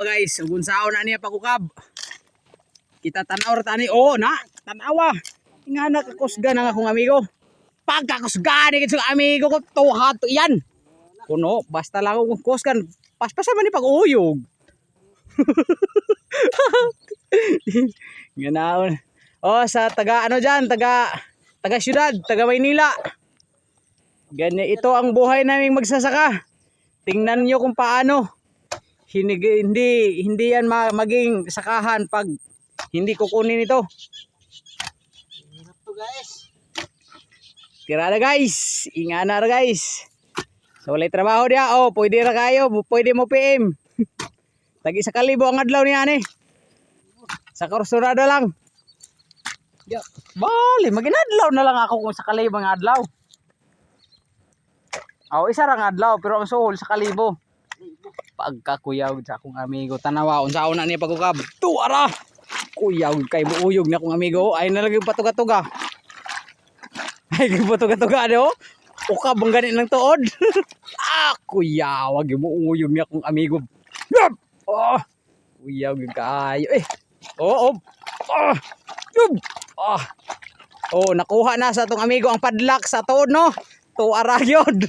Guys, unsaon na niya pagukab. Kita tanaw ra tani. Oh, na, tanawa. Nga nakakusga na akong amigo. Pagkakusga ni sa amigo ko tuhat yan. Kuno, basta lang akong kusgan. Paspasan man ni pag-uyog. Ganaon. Oh, sa taga ano diyan, taga syudad, taga Maynila. Ganyan ito ang buhay naming magsasaka. Tingnan niyo kung paano. Hindi yan maging sakahan pag hindi kukunin ito. Hirap to guys. Tira na guys. Inga na guys. So walay trabaho dia. Oh, pwede ra kayo, pwede mo PM. Tagi sa kalibo ang adlaw niya ni. Sa kursurada lang. Ya, bali maginadlaw na lang ako kung sa kalibo ang adlaw. Oh, isa ra nga adlaw pero ang suhol sa kalibo. Pagkakuyaw sa akong amigo tanawa unsaon na niya pagukab. Tuara. Kuyaw kay buuyog na akong amigo. Ay nalagay patuga-tuga. Ay patuga-tuga do. Ukab ang ganit ng tuod. Kuyaw wag mo uyog niya akong amigo. Oh. Kuyaw gyud kaayo eh. Oh. Oh, nakuha na sa atong amigo ang padlak sa tuod no. Tuara gyud.